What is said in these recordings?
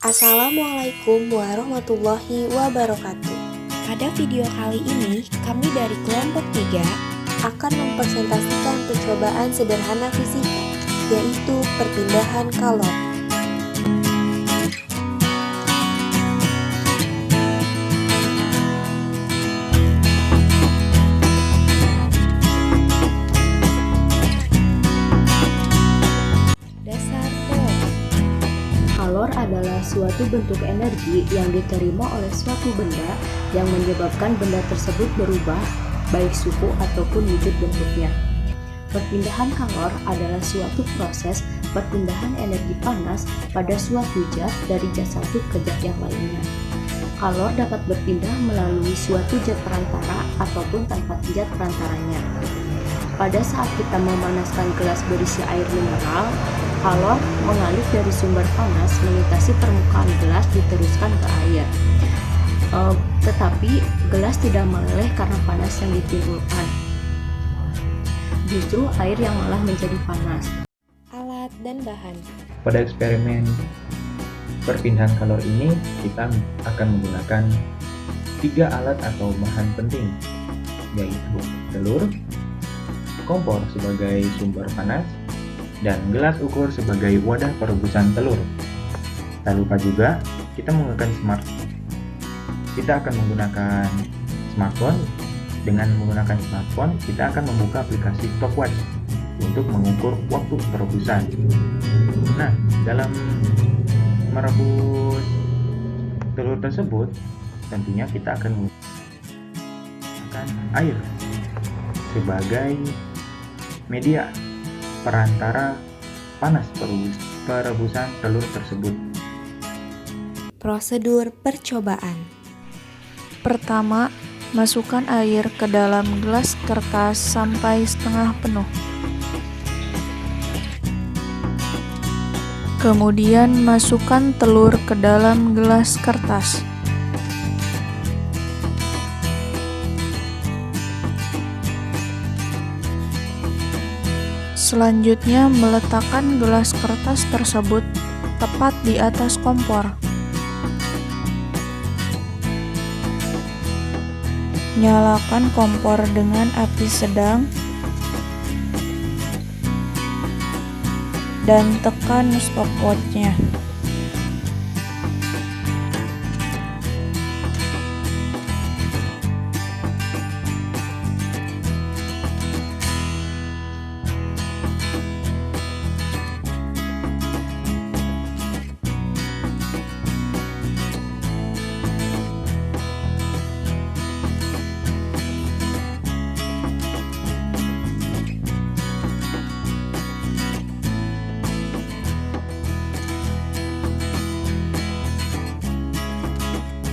Assalamualaikum warahmatullahi wabarakatuh. Pada video kali ini, kami dari kelompok 3 akan mempresentasikan percobaan sederhana fisika, yaitu perpindahan kalor. Kalor adalah suatu bentuk energi yang diterima oleh suatu benda yang menyebabkan benda tersebut berubah, baik suhu ataupun wujud bentuknya. Perpindahan kalor adalah suatu proses perpindahan energi panas pada suatu zat dari zat satu ke zat yang lainnya. Kalor dapat berpindah melalui suatu zat perantara ataupun tanpa zat perantaranya. Pada saat kita memanaskan gelas berisi air mineral, kalor mengalir dari sumber panas melintasi permukaan gelas diteruskan ke air. Tetapi gelas tidak meleleh karena panas yang ditimbulkan. Justru air yang malah menjadi panas. Alat dan bahan. Pada eksperimen perpindahan kalor ini, kita akan menggunakan 3 alat atau bahan penting, yaitu telur, kompor sebagai sumber panas, dan gelas ukur sebagai wadah perebusan telur. Tak lupa juga kita akan menggunakan smartphone. Dengan menggunakan smartphone, kita akan membuka aplikasi stopwatch untuk mengukur waktu perebusan. Nah, dalam merebus telur tersebut, tentunya kita akan menggunakan air sebagai media perantara panas perebusan telur tersebut. Prosedur percobaan. Pertama, masukkan air ke dalam gelas kertas sampai setengah penuh. Kemudian masukkan telur ke dalam gelas kertas. Selanjutnya, meletakkan gelas kertas tersebut tepat di atas kompor. Nyalakan kompor dengan api sedang dan tekan stopwatch-nya.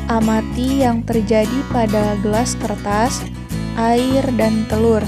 Amati yang terjadi pada gelas kertas, air, dan telur.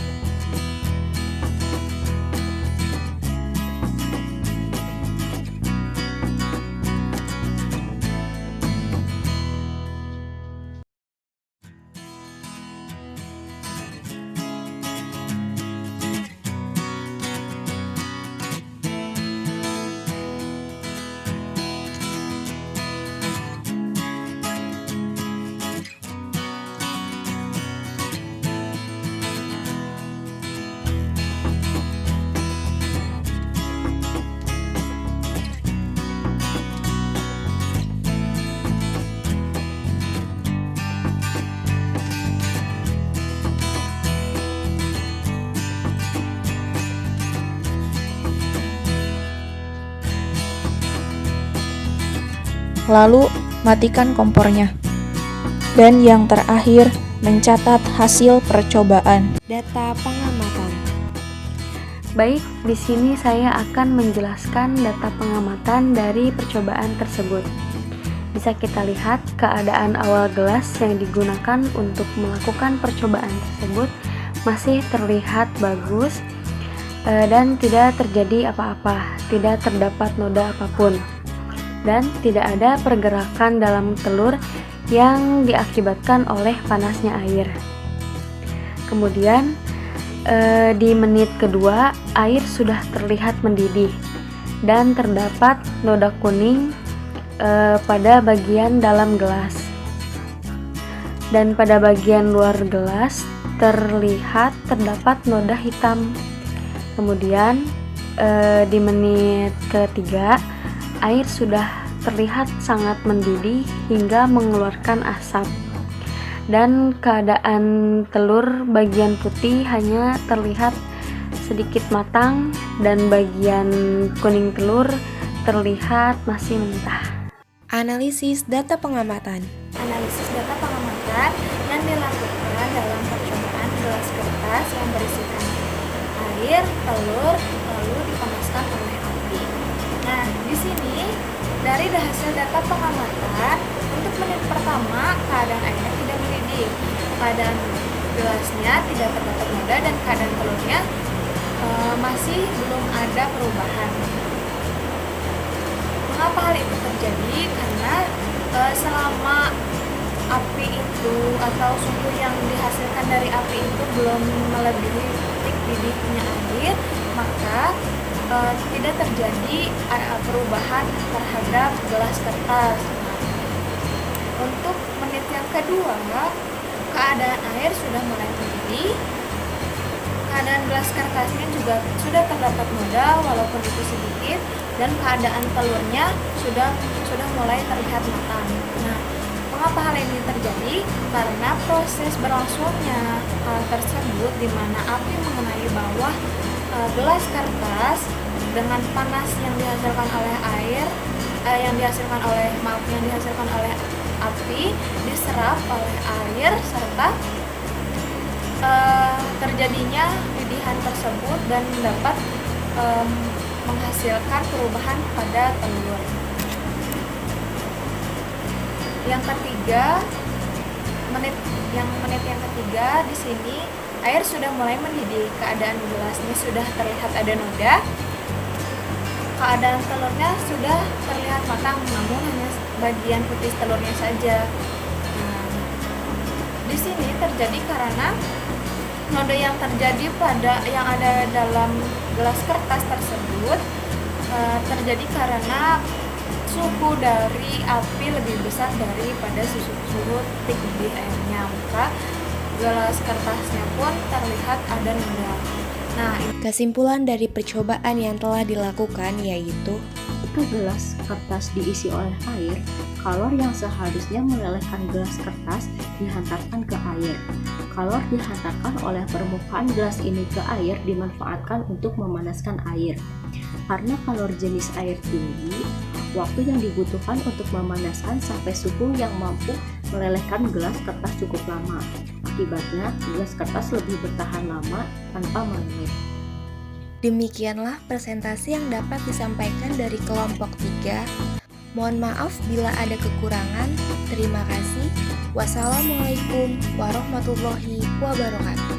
Lalu matikan kompornya. Dan yang terakhir, mencatat hasil percobaan. Data pengamatan. Baik, di sini saya akan menjelaskan data pengamatan dari percobaan tersebut. Bisa kita lihat keadaan awal gelas yang digunakan untuk melakukan percobaan tersebut masih terlihat bagus dan tidak terjadi apa-apa, tidak terdapat noda apapun. Dan tidak ada pergerakan dalam telur yang diakibatkan oleh panasnya air. Kemudian di menit kedua air sudah terlihat mendidih dan terdapat noda kuning pada bagian dalam gelas. Dan pada bagian luar gelas terdapat noda hitam. Kemudian di menit ketiga, air sudah terlihat sangat mendidih hingga mengeluarkan asap. Dan keadaan telur bagian putih hanya terlihat sedikit matang dan bagian kuning telur terlihat masih mentah. Analisis data pengamatan. Analisis data pengamatan yang dilakukan dalam percobaan gelas kertas yang berisikan air, telur, lalu dipanaskan oleh api. Nah, di sini dari hasil data pengamatan, untuk menit pertama keadaan airnya tidak mendidih, keadaan gelasnya tidak terdapat noda, dan keadaan telurnya masih belum ada perubahan. Mengapa hal itu terjadi? Karena selama api itu atau suhu yang dihasilkan dari api itu belum melebihi titik didihnya air, maka tidak terjadi perubahan terhadap gelas kertas. Untuk menit yang kedua, keadaan air sudah mulai mendidih, keadaan gelas kertasnya juga sudah terdapat noda walaupun itu sedikit, dan keadaan telurnya sudah mulai terlihat matang. Nah, mengapa hal ini terjadi? Karena proses berlangsungnya hal tersebut di mana api mengenai bawah gelas kertas dengan panas yang dihasilkan oleh yang dihasilkan oleh api diserap oleh air serta terjadinya didihan tersebut dan dapat menghasilkan perubahan pada telur. Yang ketiga, menit yang ketiga di sini air sudah mulai mendidih, keadaan gelasnya sudah terlihat ada noda, keadaan telurnya sudah terlihat matang, namun hanya bagian putih telurnya saja. Nah, di sini terjadi karena noda yang terjadi yang ada dalam gelas kertas tersebut terjadi karena suhu dari api lebih besar daripada suhu titik didih airnya, maka gelas kertasnya pun terlihat ada noda. Nah, Kesimpulan dari percobaan yang telah dilakukan yaitu Jika gelas kertas diisi oleh air, kalor yang seharusnya melelehkan gelas kertas dihantarkan ke air. Kalor dihantarkan oleh permukaan gelas ini ke air dimanfaatkan untuk memanaskan air. Karena kalor jenis air tinggi, waktu yang dibutuhkan untuk memanaskan sampai suhu yang mampu melelehkan gelas kertas cukup lama. Akibatnya, gelas kertas lebih bertahan lama tanpa meleleh. Demikianlah presentasi yang dapat disampaikan dari kelompok 3. Mohon maaf bila ada kekurangan. Terima kasih. Wassalamualaikum warahmatullahi wabarakatuh.